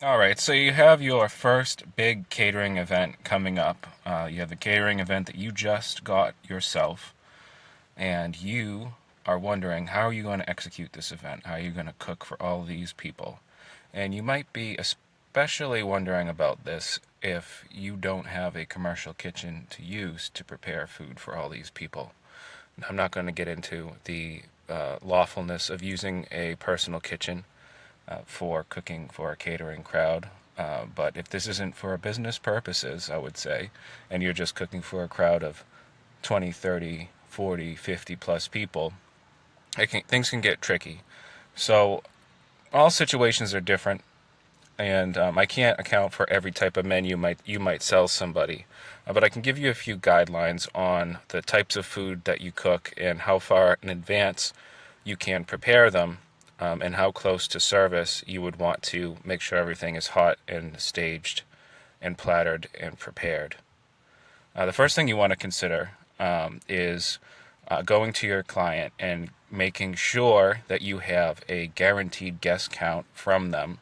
All right, so you have your first big catering event coming up. You have the catering event that you just got yourself, and you are wondering how are you going to execute this event? How are you going to cook for all these people? And you might be especially wondering about this if you don't have a commercial kitchen to use to prepare food for all these people. I'm not going to get into the lawfulness of using a personal kitchen for cooking for a catering crowd. But if this isn't for business purposes, I would say, and you're just cooking for a crowd of 20, 30, 40, 50 plus people, things can get tricky. So all situations are different, and I can't account for every type of menu you might sell somebody. But I can give you a few guidelines on the types of food that you cook and how far in advance you can prepare them, and how close to service you would want to make sure everything is hot and staged and plattered and prepared. The first thing you want to consider is going to your client and making sure that you have a guaranteed guest count from them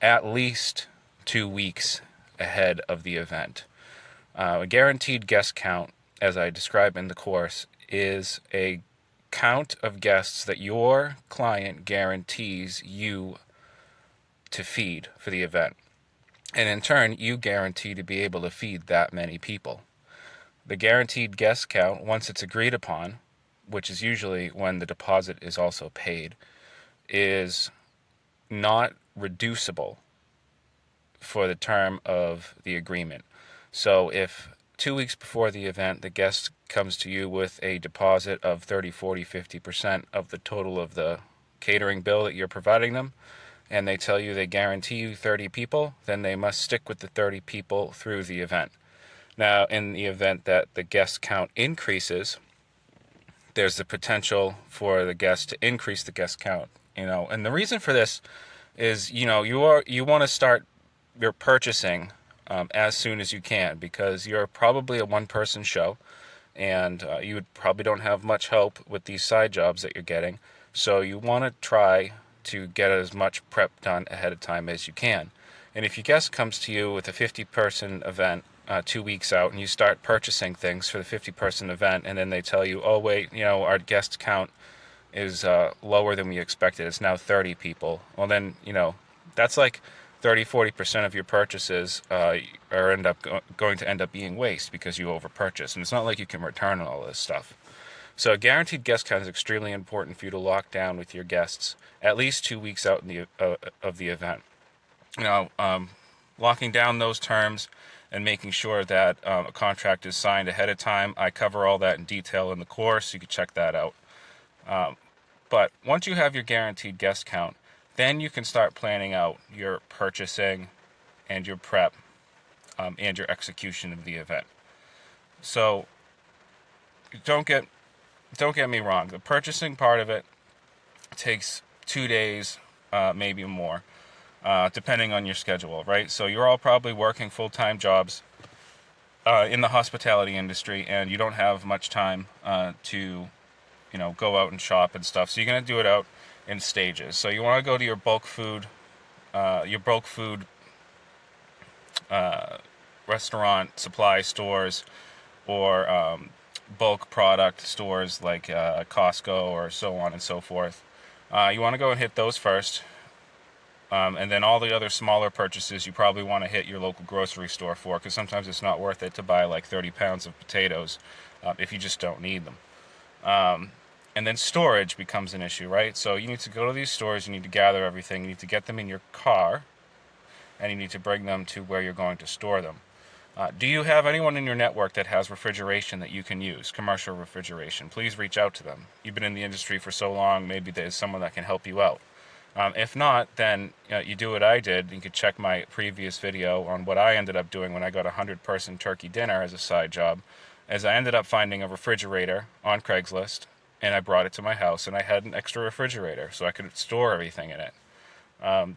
at least 2 weeks ahead of the event. A guaranteed guest count, as I describe in the course, is a count of guests that your client guarantees you to feed for the event. And in turn, you guarantee to be able to feed that many people. The guaranteed guest count, once it's agreed upon, which is usually when the deposit is also paid, is not reducible for the term of the agreement. So if 2 weeks before the event the guest comes to you with a deposit of 30, 40, 50% of the total of the catering bill that you're providing them, and they tell you they guarantee you 30 people, then they must stick with the 30 people through the event. Now, in the event that the guest count increases, there's the potential for the guest to increase the guest count. And the reason for this is, you want to start your purchasing as soon as you can, because you're probably a one-person show, and you probably don't have much help with these side jobs that you're getting. So you want to try to get as much prep done ahead of time as you can. And if your guest comes to you with a 50-person event 2 weeks out, and you start purchasing things for the 50-person event, and then they tell you, oh wait, our guest count is lower than we expected. It's now 30 people. Well, then, that's like 30-40% of your purchases going to end up being waste because you overpurchase. And it's not like you can return all this stuff. So a guaranteed guest count is extremely important for you to lock down with your guests at least 2 weeks out of the event. Locking down those terms and making sure that a contract is signed ahead of time. I cover all that in detail in the course. You can check that out. But once you have your guaranteed guest count, then you can start planning out your purchasing and your prep, and your execution of the event. So don't get me wrong. The purchasing part of it takes 2 days, maybe more, depending on your schedule, right? So you're all probably working full-time jobs in the hospitality industry, and you don't have much time to go out and shop and stuff. So you're going to do it out in stages. So you want to go to your bulk food restaurant supply stores, or bulk product stores like Costco or so on and so forth. You want to go and hit those first. And then all the other smaller purchases you probably want to hit your local grocery store for, because sometimes it's not worth it to buy like 30 pounds of potatoes if you just don't need them. And then storage becomes an issue, right? So you need to go to these stores, you need to gather everything, you need to get them in your car, and you need to bring them to where you're going to store them. Do you have anyone in your network that has refrigeration that you can use, commercial refrigeration? Please reach out to them. You've been in the industry for so long, maybe there's someone that can help you out. If not, then you do what I did. You could check my previous video on what I ended up doing when I got a 100-person turkey dinner as a side job, as I ended up finding a refrigerator on Craigslist, and I brought it to my house, and I had an extra refrigerator so I could store everything in it.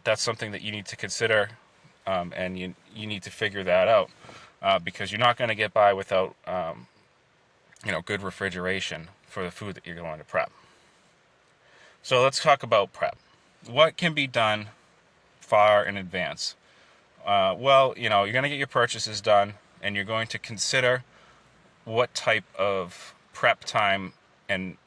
That's something that you need to consider, and you need to figure that out, because you're not going to get by without good refrigeration for the food that you're going to prep. So let's talk about prep. What can be done far in advance? Well, you're going to get your purchases done, and you're going to consider what type of prep time and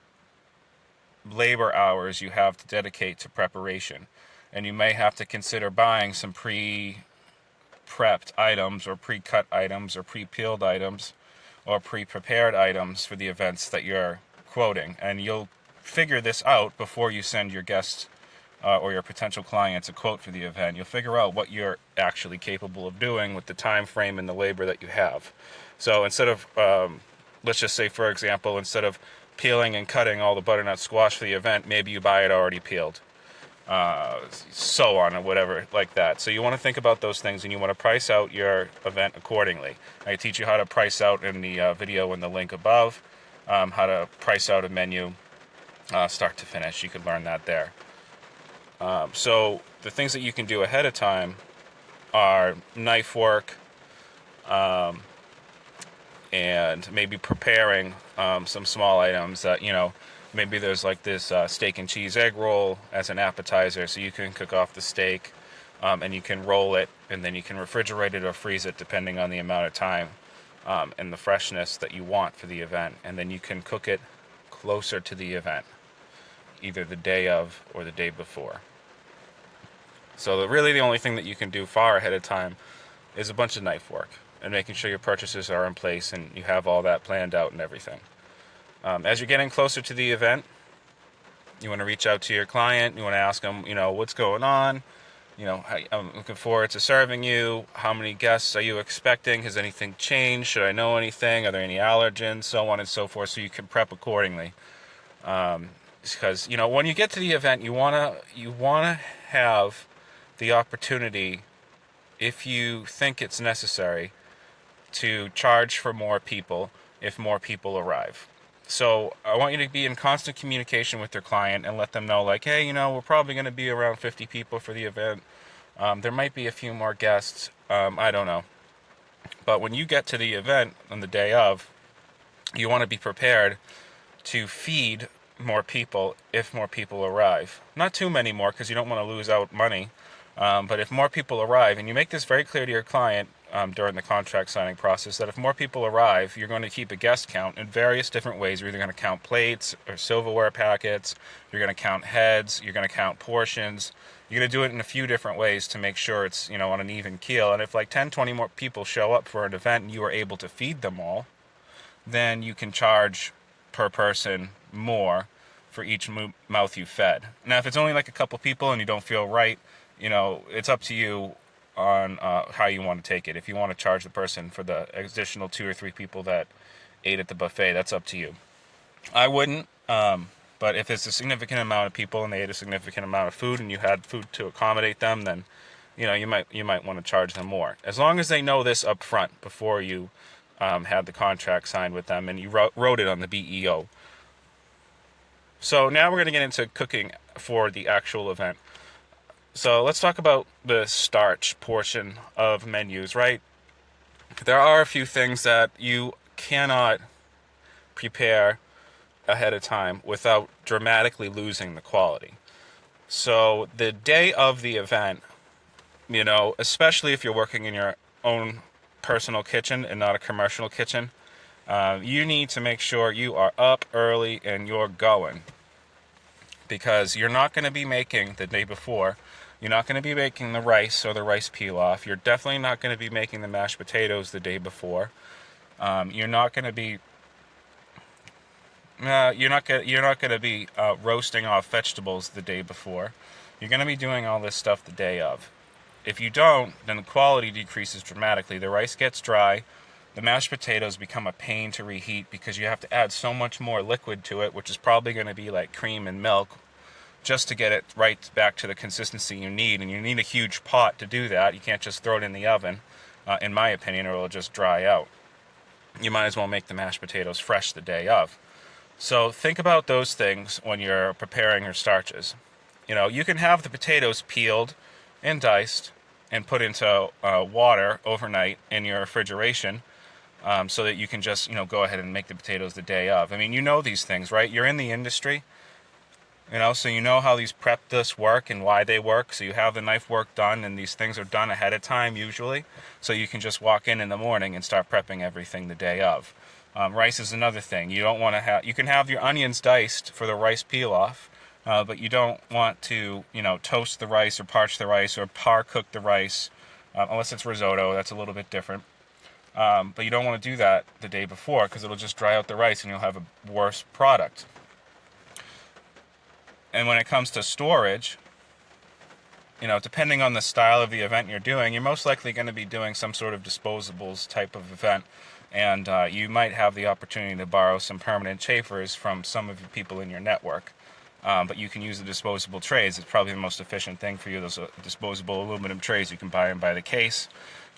labor hours you have to dedicate to preparation. And you may have to consider buying some pre-prepped items or pre-cut items or pre-peeled items or pre-prepared items for the events that you're quoting. And you'll figure this out before you send your guests or your potential clients a quote for the event. You'll figure out what you're actually capable of doing with the time frame and the labor that you have. So instead of, let's just say, for example, instead of peeling and cutting all the butternut squash for the event, maybe you buy it already peeled, so on, or whatever like that. So you want to think about those things, and you want to price out your event accordingly. I teach you how to price out in the video in the link above, how to price out a menu start to finish. You can learn that there. So the things that you can do ahead of time are knife work, and maybe preparing some small items that, maybe there's like this steak and cheese egg roll as an appetizer, so you can cook off the steak, and you can roll it, and then you can refrigerate it or freeze it depending on the amount of time and the freshness that you want for the event. And then you can cook it closer to the event, either the day of or the day before. So really the only thing that you can do far ahead of time is a bunch of knife work and making sure your purchases are in place and you have all that planned out and everything. As you're getting closer to the event, you want to reach out to your client. You want to ask them, what's going on? I'm looking forward to serving you. How many guests are you expecting? Has anything changed? Should I know anything? Are there any allergens? So on and so forth, so you can prep accordingly. Because, when you get to the event, you wanna have the opportunity, if you think it's necessary, to charge for more people if more people arrive. So I want you to be in constant communication with your client and let them know, like, hey, we're probably going to be around 50 people for the event. There might be a few more guests. I don't know. But when you get to the event on the day of, you want to be prepared to feed more people if more people arrive. Not too many more, because you don't want to lose out money. But if more people arrive, and you make this very clear to your client during the contract signing process, that if more people arrive, you're going to keep a guest count in various different ways. You're either going to count plates or silverware packets, you're going to count heads, you're going to count portions. You're going to do it in a few different ways to make sure it's, on an even keel. And if like 10, 20 more people show up for an event and you are able to feed them all, then you can charge per person more for each mouth you fed. Now, if it's only like a couple people and you don't feel right, it's up to you on how you want to take it. If you want to charge the person for the additional 2 or 3 people that ate at the buffet, that's up to you. I wouldn't, but if it's a significant amount of people and they ate a significant amount of food and you had food to accommodate them, then you might want to charge them more. As long as they know this up front before you had the contract signed with them and you wrote it on the BEO. So now we're going to get into cooking for the actual event. So let's talk about the starch portion of menus, right? There are a few things that you cannot prepare ahead of time without dramatically losing the quality. So the day of the event, especially if you're working in your own personal kitchen and not a commercial kitchen, you need to make sure you are up early and you're going. Because you're not going to be making the day before. You're not going to be making the rice or the rice pilaf. You're definitely not going to be making the mashed potatoes the day before. You're not going to be roasting off vegetables the day before. You're going to be doing all this stuff the day of. If you don't, then the quality decreases dramatically. The rice gets dry. The mashed potatoes become a pain to reheat because you have to add so much more liquid to it, which is probably going to be like cream and milk, just to get it right back to the consistency you need. And you need a huge pot to do that. You can't just throw it in the oven, in my opinion, or it'll just dry out. You might as well make the mashed potatoes fresh the day of. So think about those things when you're preparing your starches. You can have the potatoes peeled and diced and put into water overnight in your refrigeration, so that you can just, go ahead and make the potatoes the day of. I mean, these things, right? You're in the industry. You know, so you know how these prep discs work and why they work. So you have the knife work done, and these things are done ahead of time usually. So you can just walk in the morning and start prepping everything the day of. Rice is another thing. You don't want to have. You can have your onions diced for the rice peel off, but you don't want to, you know, toast the rice or parch the rice or par cook the rice, unless it's risotto. That's a little bit different. But you don't want to do that the day before because it'll just dry out the rice and you'll have a worse product. And when it comes to storage, you know, depending on the style of the event you're doing, you're most likely going to be doing some sort of disposables type of event. And you might have the opportunity to borrow some permanent chafers from some of the people in your network. But you can use the disposable trays. It's probably the most efficient thing for you. Those disposable aluminum trays, you can buy them by the case,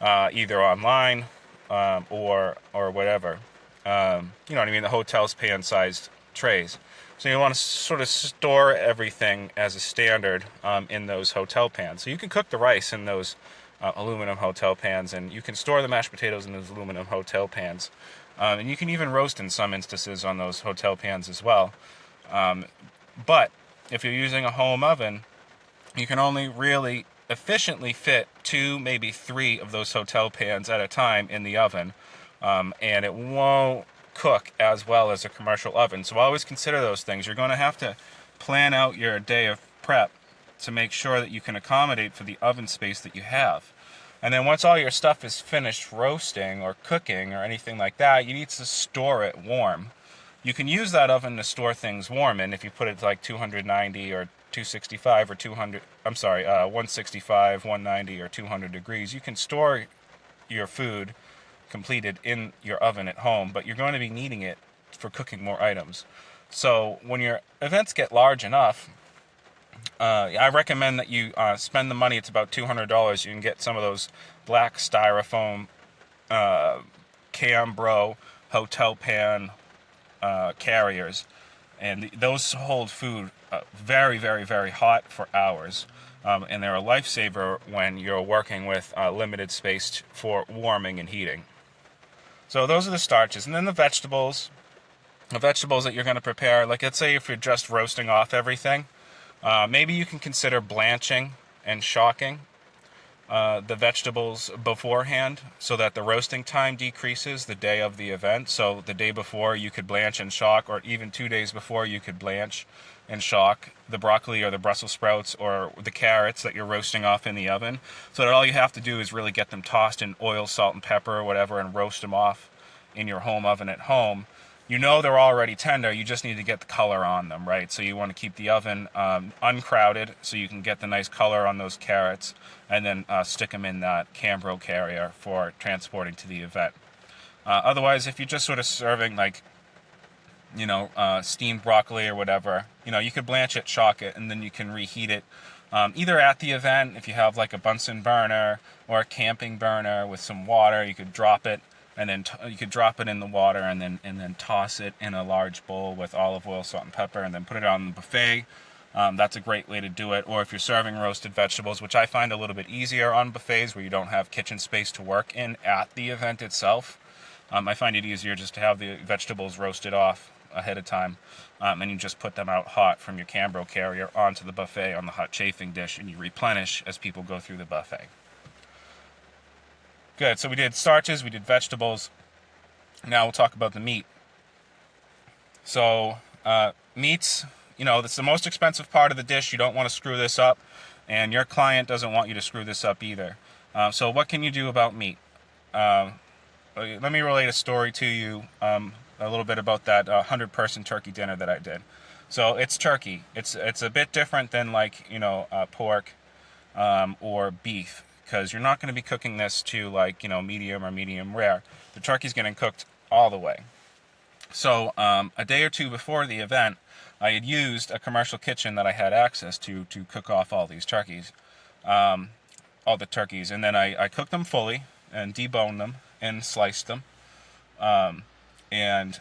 either online or whatever. You know what I mean? The hotel's pan-sized trays. So you want to sort of store everything as a standard in those hotel pans. So you can cook the rice in those aluminum hotel pans, and you can store the mashed potatoes in those aluminum hotel pans. And you can even roast in some instances on those hotel pans as well. But if you're using a home oven, you can only really efficiently fit 2, maybe 3 of those hotel pans at a time in the oven, and it won't cook as well as a commercial oven. So always consider those things. You're going to have to plan out your day of prep to make sure that you can accommodate for the oven space that you have. And then once all your stuff is finished roasting or cooking or anything like that, you need to store it warm. You can use that oven to store things warm in if you put it to like 290 or 265 or 200, 165, 190 or 200 degrees. You can store your food completed in your oven at home, but you're going to be needing it for cooking more items. So when your events get large enough, I recommend that you spend the money. It's about $200. You can get some of those black styrofoam Cambro hotel pan carriers, and those hold food very, very, very hot for hours. And they're a lifesaver when you're working with limited space for warming and heating. So those are the starches. And then the vegetables that you're going to prepare, like let's say if you're just roasting off everything, maybe you can consider blanching and shocking the vegetables beforehand so that the roasting time decreases the day of the event. So the day before you could blanch and shock, or even 2 days before you could blanch and shock the broccoli or the Brussels sprouts or the carrots that you're roasting off in the oven, so that all you have to do is really get them tossed in oil, salt, and pepper or whatever and roast them off in your home oven at home. You know they're already tender, you just need to get the color on them, right? So you want to keep the oven uncrowded so you can get the nice color on those carrots, and then stick them in that Cambro carrier for transporting to the event. Otherwise, if you're just sort of serving like, you know, steamed broccoli or whatever, you know, you could blanch it, shock it, and then you can reheat it either at the event. If you have like a Bunsen burner or a camping burner with some water, you could drop it, and then you could drop it in the water and then toss it in a large bowl with olive oil, salt, and pepper, and then put it on the buffet. That's a great way to do it. Or if you're serving roasted vegetables, which I find a little bit easier on buffets where you don't have kitchen space to work in at the event itself, I find it easier just to have the vegetables roasted off ahead of time, and you just put them out hot from your Cambro carrier onto the buffet on the hot chafing dish, and you replenish as people go through the buffet. Good, so we did starches, we did vegetables. Now we'll talk about the meat. So meats, you know, that's the most expensive part of the dish. You don't want to screw this up, and your client doesn't want you to screw this up either. So what can you do about meat? Let me relate a story to you, a little bit about that 100-person turkey dinner that I did. So it's turkey. It's a bit different than like, you know, pork or beef, because you're not going to be cooking this to like, you know, medium or medium rare. The turkey's getting cooked all the way. So a day or two before the event, I had used a commercial kitchen that I had access to cook off all these turkeys, all the turkeys, and then I cooked them fully and deboned them and sliced them, and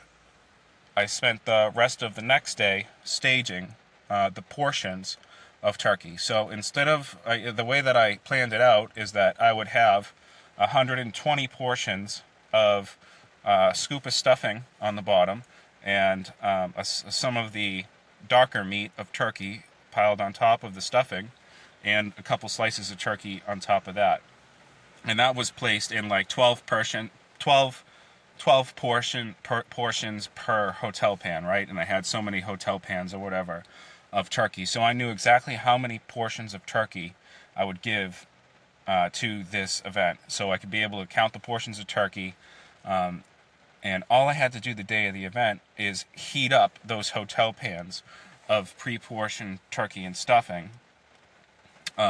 I spent the rest of the next day staging the portions of turkey. So instead of the way that I planned it out is that I would have 120 portions of scoop of stuffing on the bottom, and some of the darker meat of turkey piled on top of the stuffing, and a couple slices of turkey on top of that. And that was placed in like 12 portions per hotel pan, right? And I had so many hotel pans or whatever of turkey. So I knew exactly how many portions of turkey I would give to this event. So I could be able to count the portions of turkey. And all I had to do the day of the event is heat up those hotel pans of pre-portioned turkey and stuffing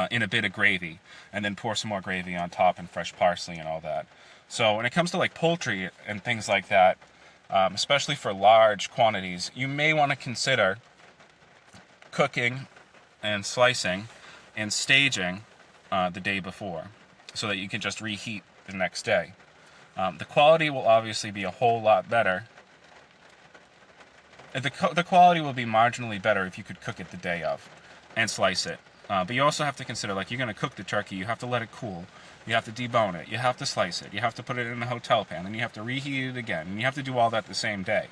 in a bit of gravy, and then pour some more gravy on top and fresh parsley and all that. So when it comes to like poultry and things like that, especially for large quantities, you may want to consider cooking and slicing and staging the day before, so that you can just reheat the next day. The quality will obviously be a whole lot better. The quality will be marginally better if you could cook it the day of and slice it. But you also have to consider, like, you're going to cook the turkey, you have to let it cool, you have to debone it, you have to slice it, you have to put it in a hotel pan, and you have to reheat it again, and you have to do all that the same day.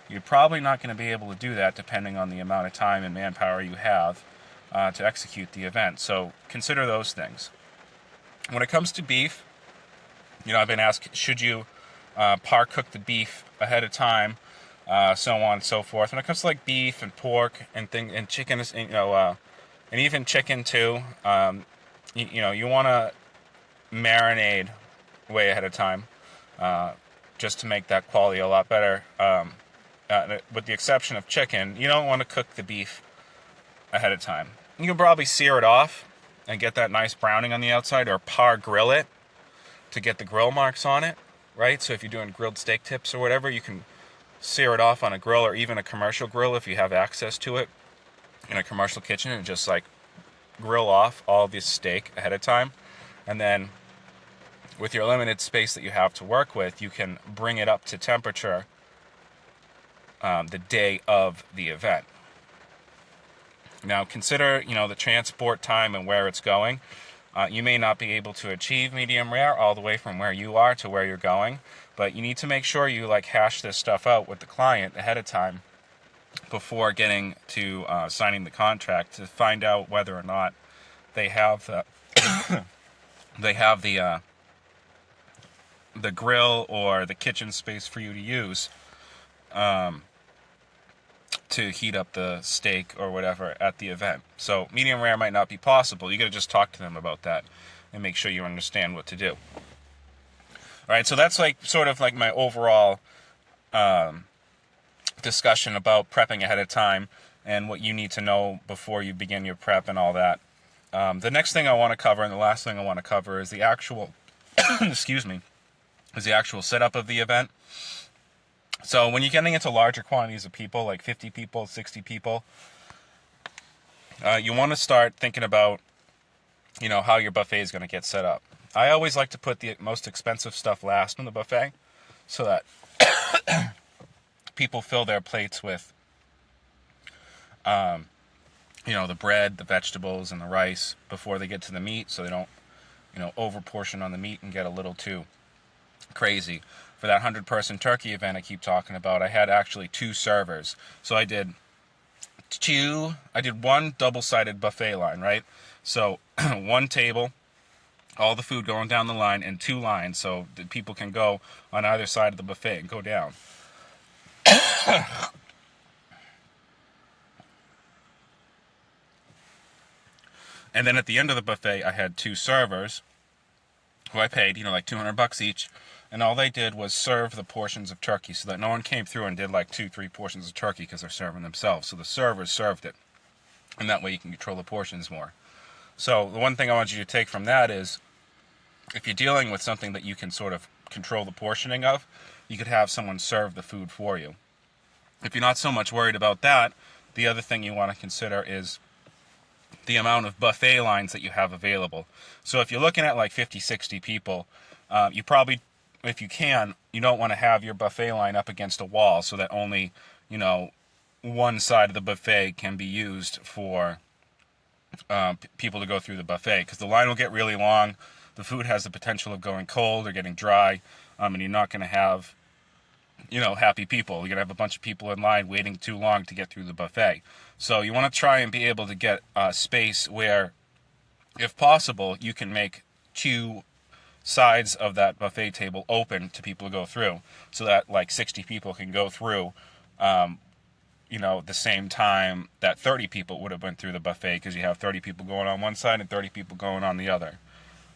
You're probably not going to be able to do that depending on the amount of time and manpower you have to execute the event. So consider those things. When it comes to beef, I've been asked, should you par cook the beef ahead of time, so on and so forth. When it comes to like beef and pork and chicken, and even chicken too, you want to marinate way ahead of time, just to make that quality a lot better. With the exception of chicken, you don't want to cook the beef ahead of time. You can probably sear it off and get that nice browning on the outside, or par grill it to get the grill marks on it, right? So if you're doing grilled steak tips or whatever, you can sear it off on a grill, or even a commercial grill if you have access to it in a commercial kitchen, and just like grill off all this steak ahead of time. And then with your limited space that you have to work with, you can bring it up to temperature the day of the event. Now consider, the transport time and where it's going. You may not be able to achieve medium rare all the way from where you are to where you're going, but you need to make sure you hash this stuff out with the client ahead of time before getting to signing the contract, to find out whether or not they have the grill or the kitchen space for you to use to heat up the steak or whatever at the event. So medium rare might not be possible. You got to just talk to them about that and make sure you understand what to do. All right, so that's sort of my overall discussion about prepping ahead of time and what you need to know before you begin your prep and all that. The next thing I want to cover, and the last thing I want to cover, is the actual is the actual setup of the event. So when you're getting into larger quantities of people, like 50 people, 60 people, you want to start thinking about, how your buffet is going to get set up. I always like to put the most expensive stuff last in the buffet, so that people fill their plates with, the bread, the vegetables, and the rice before they get to the meat, so they don't, over portion on the meat and get a little too crazy. For that 100-person turkey event I keep talking about, I had actually 2 servers. So I did one double-sided buffet line, right? So 1 table, all the food going down the line, and 2 lines, so that people can go on either side of the buffet and go down. And then at the end of the buffet, I had 2 servers who I paid, like $200 each. And all they did was serve the portions of turkey, so that no one came through and did 2-3 portions of turkey, because they're serving themselves. So the servers served it. And that way you can control the portions more. So the one thing I want you to take from that is, if you're dealing with something that you can sort of control the portioning of, you could have someone serve the food for you. If you're not so much worried about that, the other thing you want to consider is the amount of buffet lines that you have available. So if you're looking at 50, 60 people, you probably, if you can, you don't want to have your buffet line up against a wall, so that only, one side of the buffet can be used for people to go through the buffet, because the line will get really long. The food has the potential of going cold or getting dry, and you're not going to have happy people. You're going to have a bunch of people in line waiting too long to get through the buffet. So you want to try and be able to get a space where, if possible, you can make two sides of that buffet table open to people to go through, so that like 60 people can go through, the same time that 30 people would have went through the buffet, because you have 30 people going on one side and 30 people going on the other.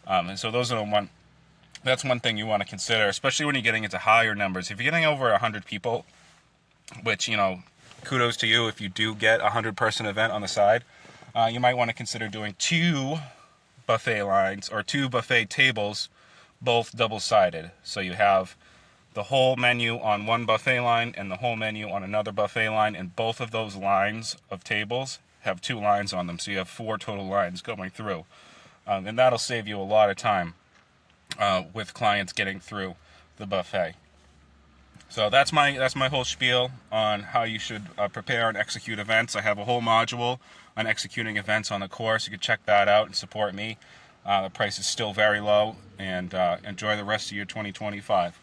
And so that's one thing you want to consider, especially when you're getting into higher numbers. If you're getting over 100 people, which, kudos to you if you do get a 100-person event on the side, you might want to consider doing two buffet lines or two buffet tables, both double-sided. So you have the whole menu on one buffet line and the whole menu on another buffet line, and both of those lines of tables have two lines on them. So you have four total lines going through. And that'll save you a lot of time with clients getting through the buffet. So that's my whole spiel on how you should prepare and execute events. I have a whole module on executing events on the course. You can check that out and support me. The price is still very low, and enjoy the rest of your 2025.